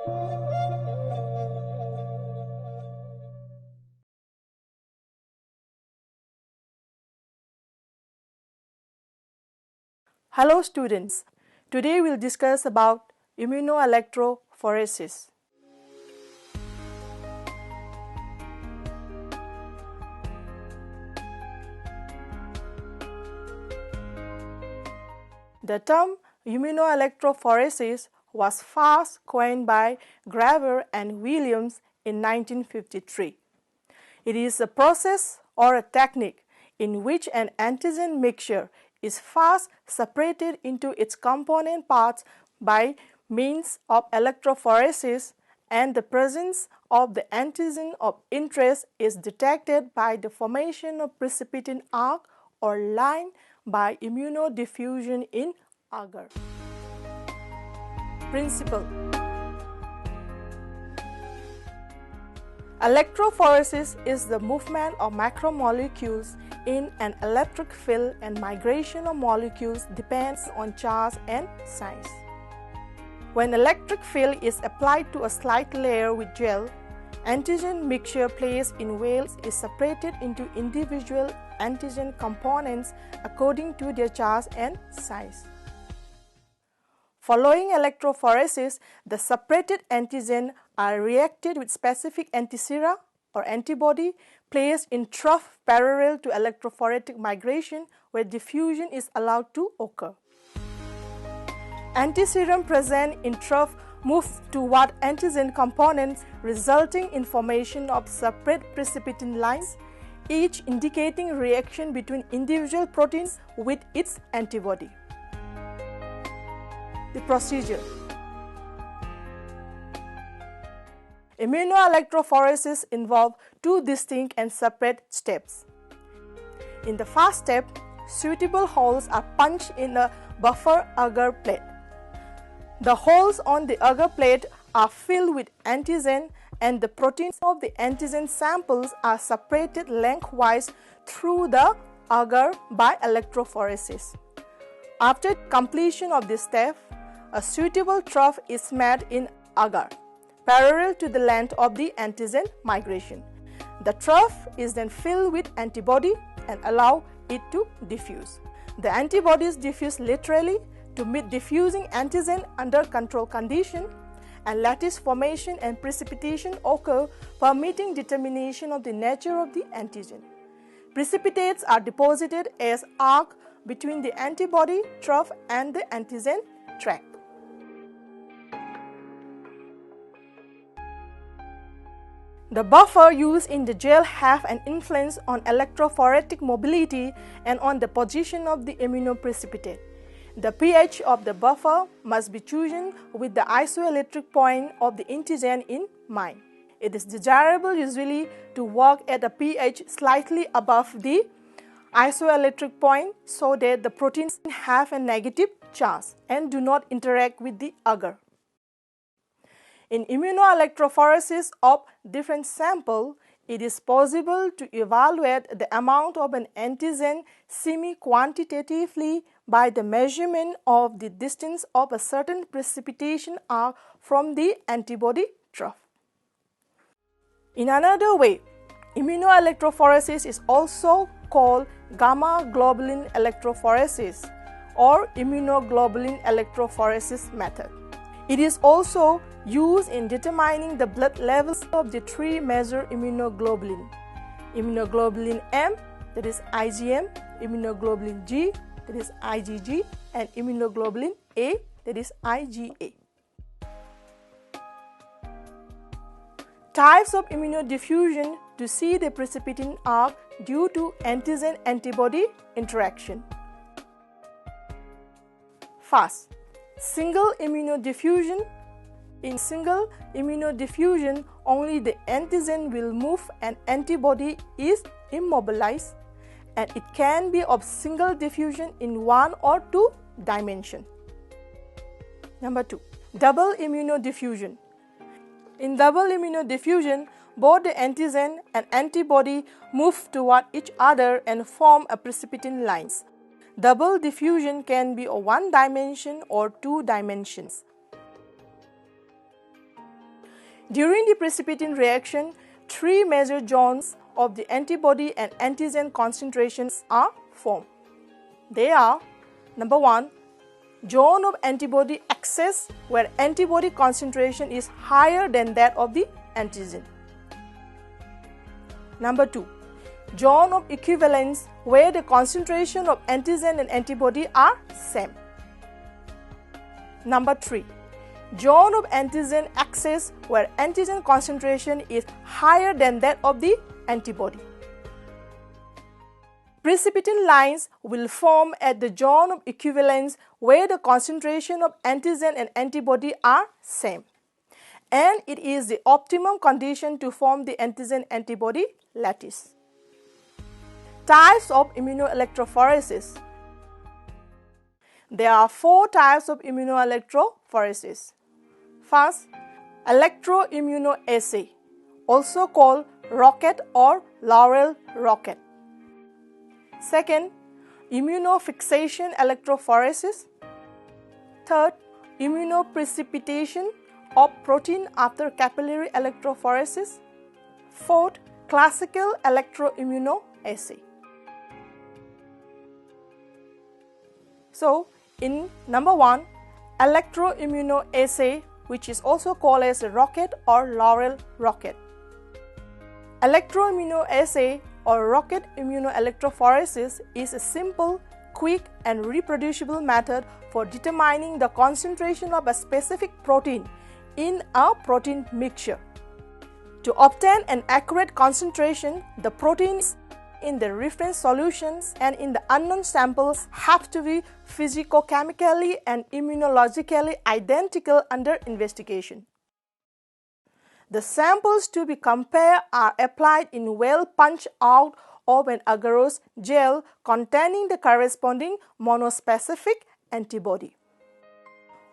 Hello students, today we'll discuss about immunoelectrophoresis. The term immunoelectrophoresis was first coined by Graver and Williams in 1953. It is a process or a technique in which an antigen mixture is first separated into its component parts by means of electrophoresis, and the presence of the antigen of interest is detected by the formation of precipitin arc or line by immunodiffusion in agar. Principle: electrophoresis is the movement of macromolecules in an electric field, and migration of molecules depends on charge and size. When electric field is applied to a slight layer with gel, antigen mixture placed in vials is separated into individual antigen components according to their charge and size. Following electrophoresis, the separated antigen are reacted with specific antisera or antibody placed in trough parallel to electrophoretic migration, where diffusion is allowed to occur. Antiserum present in trough move toward antigen components, resulting in formation of separate precipitin lines, each indicating reaction between individual proteins with its antibody. The procedure: immunoelectrophoresis involves two distinct and separate steps. In the first step, suitable holes are punched in a buffer agar plate. The holes on the agar plate are filled with antigen, and the proteins of the antigen samples are separated lengthwise through the agar by electrophoresis. After completion of this step, a suitable trough is made in agar, parallel to the length of the antigen migration. The trough is then filled with antibody and allow it to diffuse. The antibodies diffuse laterally to meet diffusing antigen under control condition, and lattice formation and precipitation occur, permitting determination of the nature of the antigen. Precipitates are deposited as arc between the antibody trough and the antigen tract. The buffer used in the gel have an influence on electrophoretic mobility and on the position of the immunoprecipitate. The pH of the buffer must be chosen with the isoelectric point of the antigen in mind. It is desirable usually to work at a pH slightly above the isoelectric point so that the proteins have a negative charge and do not interact with the agar. In immunoelectrophoresis of different sample, it is possible to evaluate the amount of an antigen semi-quantitatively by the measurement of the distance of a certain precipitation arc from the antibody trough. In another way, immunoelectrophoresis is also called gamma globulin electrophoresis or immunoglobulin electrophoresis method. It is also used in determining the blood levels of the three major immunoglobulin: immunoglobulin M, that is IgM, immunoglobulin G, that is IgG, and immunoglobulin A, that is IgA. Types of immunodiffusion to see the precipitin arc due to antigen-antibody interaction. First, single immunodiffusion. In single immunodiffusion, only the antigen will move and antibody is immobilized, and it can be of single diffusion in one or two dimensions. Number 2, double immunodiffusion. In double immunodiffusion, both the antigen and antibody move toward each other and form a precipitin lines. Double diffusion can be of one dimension or two dimensions. During the precipitin reaction, three major zones of the antibody and antigen concentrations are formed. They are: number 1, zone of antibody access, where antibody concentration is higher than that of the antigen. Number 2, zone of equivalence, where the concentration of antigen and antibody are same. Number 3, zone of antigen access, where antigen concentration is higher than that of the antibody. Precipitin lines will form at the zone of equivalence, where the concentration of antigen and antibody are same, and it is the optimum condition to form the antigen-antibody lattice. Types of immunoelectrophoresis. There are 4 types of immunoelectrophoresis. First, electroimmunoassay, also called rocket or laurel rocket. Second, immunofixation electrophoresis. Third, immunoprecipitation of protein after capillary electrophoresis. Fourth, classical electroimmunoassay. So, in number 1, electroimmunoassay, which is also called as a rocket or laurel rocket. Electroimmunoassay or rocket immunoelectrophoresis is a simple, quick and reproducible method for determining the concentration of a specific protein in a protein mixture. To obtain an accurate concentration, the proteins in the reference solutions and in the unknown samples have to be physicochemically and immunologically identical under investigation. The samples to be compared are applied in well punched out of an agarose gel containing the corresponding monospecific antibody.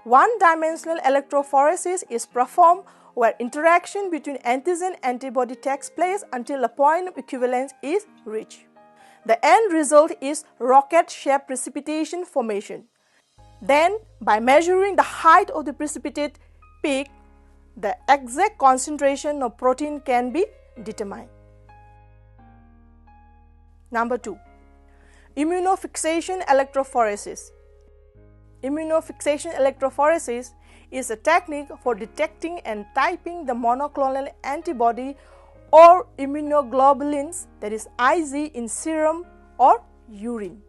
One-dimensional electrophoresis is performed where interaction between antigen and antibody takes place until a point of equivalence is reached. The end result is rocket-shaped precipitation formation. Then, by measuring the height of the precipitate peak, the exact concentration of protein can be determined. Number 2, immunofixation electrophoresis. Immunofixation electrophoresis is a technique for detecting and typing the monoclonal antibody or immunoglobulins, that is IG, in serum or urine.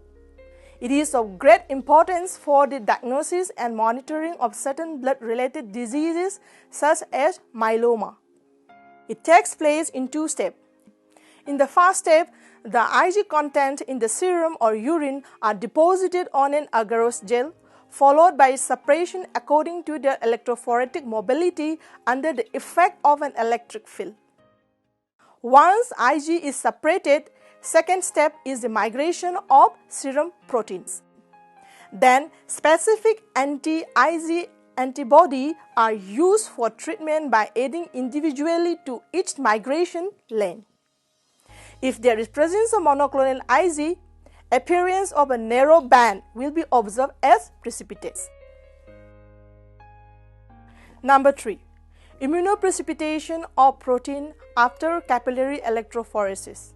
It is of great importance for the diagnosis and monitoring of certain blood-related diseases such as myeloma. It takes place in 2 steps. In the first step, the IG content in the serum or urine are deposited on an agarose gel, followed by separation according to their electrophoretic mobility under the effect of an electric field. Once IG is separated, second step is the migration of serum proteins. Then, specific anti-IG antibody are used for treatment by adding individually to each migration lane. If there is presence of monoclonal IG, appearance of a narrow band will be observed as precipitates. Number 3, immunoprecipitation of protein after capillary electrophoresis.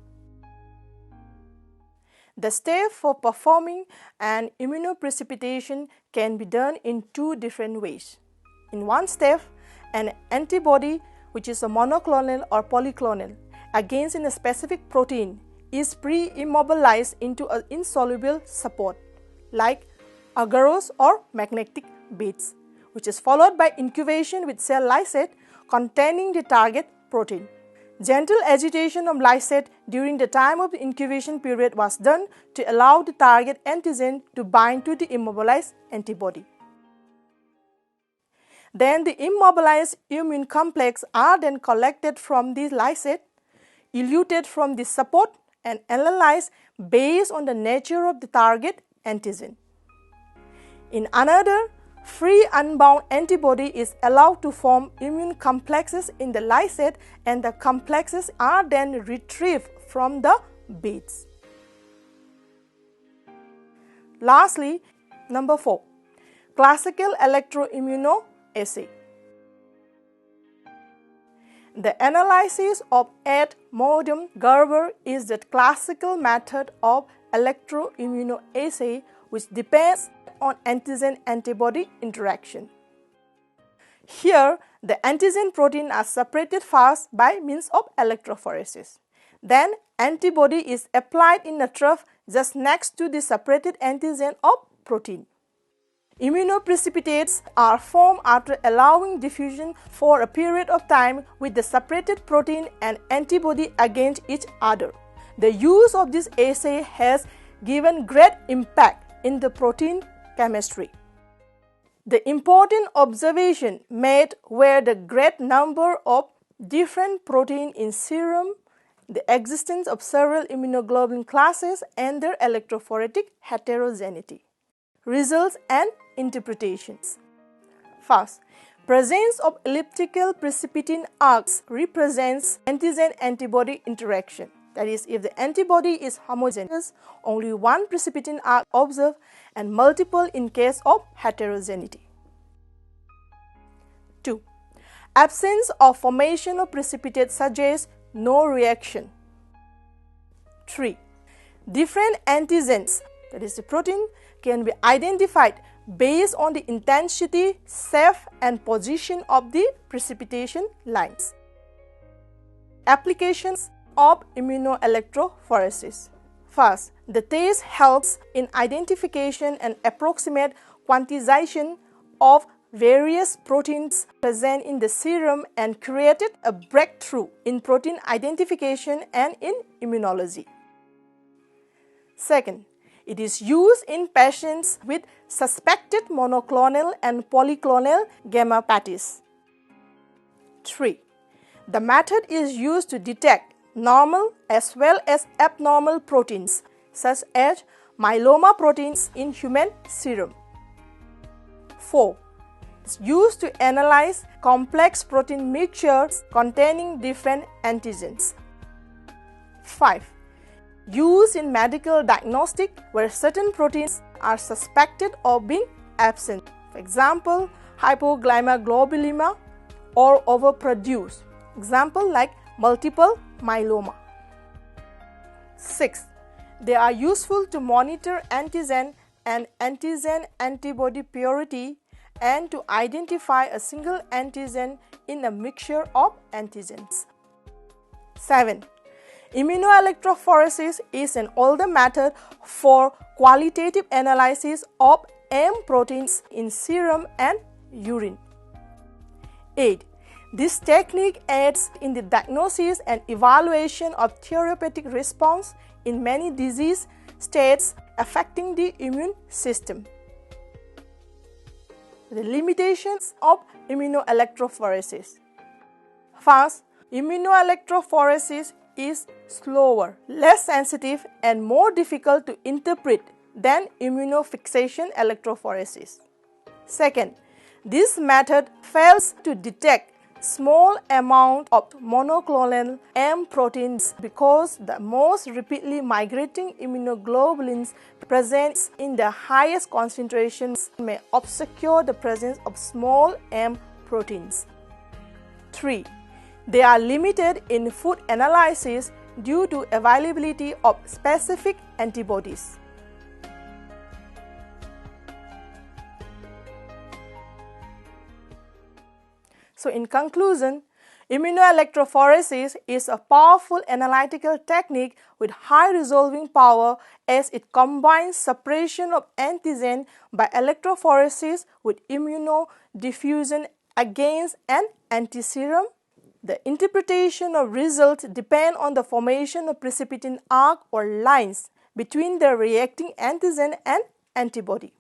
The step for performing an immunoprecipitation can be done in 2 different ways. In one step, an antibody, which is a monoclonal or polyclonal, against a specific protein is pre-immobilized into an insoluble support like agarose or magnetic beads, which is followed by incubation with cell lysate containing the target protein. Gentle agitation of lysate during the time of the incubation period was done to allow the target antigen to bind to the immobilized antibody. Then the immobilized immune complex are then collected from the lysate, eluted from the support and analyzed based on the nature of the target antigen. In another, free unbound antibody is allowed to form immune complexes in the lysate, and the complexes are then retrieved from the beads. Lastly, number 4, classical electroimmunoassay. The analysis of Ed-Modem Gerber is the classical method of electroimmunoassay which depends on antigen-antibody interaction. Here, the antigen protein are separated first by means of electrophoresis. Then, antibody is applied in a trough just next to the separated antigen of protein. Immunoprecipitates are formed after allowing diffusion for a period of time with the separated protein and antibody against each other. The use of this assay has given great impact in the protein chemistry. The important observation made were the great number of different proteins in serum, the existence of several immunoglobulin classes, and their electrophoretic heterogeneity. Results and interpretations. First, presence of elliptical precipitin arcs represents antigen-antibody interaction. That is, if the antibody is homogeneous, only one precipitin arc observed and multiple in case of heterogeneity. 2. Absence of formation of precipitate suggests no reaction. 3. Different antigens, that is the protein, can be identified based on the intensity, shape, and position of the precipitation lines. Applications of immunoelectrophoresis. First, the test helps in identification and approximate quantization of various proteins present in the serum and created a breakthrough in protein identification and in immunology. Second, it is used in patients with suspected monoclonal and polyclonal gammopathies. 3. The method is used to detect normal as well as abnormal proteins such as myeloma proteins in human serum. 4. It's used to analyze complex protein mixtures containing different antigens. 5. Used in medical diagnostic where certain proteins are suspected of being absent. For example, hypoglycemia or overproduce. Example like multiple myeloma. 6. They are useful to monitor antigen and antigen-antibody purity and to identify a single antigen in a mixture of antigens. 7. Immunoelectrophoresis is an older method for qualitative analysis of M proteins in serum and urine. 8. This technique aids in the diagnosis and evaluation of therapeutic response in many disease states affecting the immune system. The limitations of immunoelectrophoresis. First, immunoelectrophoresis is slower, less sensitive, and more difficult to interpret than immunofixation electrophoresis. Second, this method fails to detect small amount of monoclonal M proteins because the most rapidly migrating immunoglobulins present in the highest concentrations may obscure the presence of small M proteins. 3. They are limited in food analysis due to availability of specific antibodies. So in conclusion, immunoelectrophoresis is a powerful analytical technique with high resolving power as it combines separation of antigen by electrophoresis with immunodiffusion against an antiserum. The interpretation of results depend on the formation of precipitin arc or lines between the reacting antigen and antibody.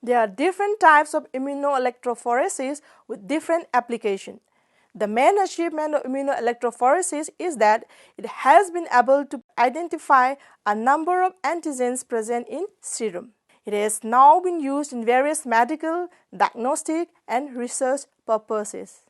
There are different types of immunoelectrophoresis with different applications. The main achievement of immunoelectrophoresis is that it has been able to identify a number of antigens present in serum. It has now been used in various medical, diagnostic, and research purposes.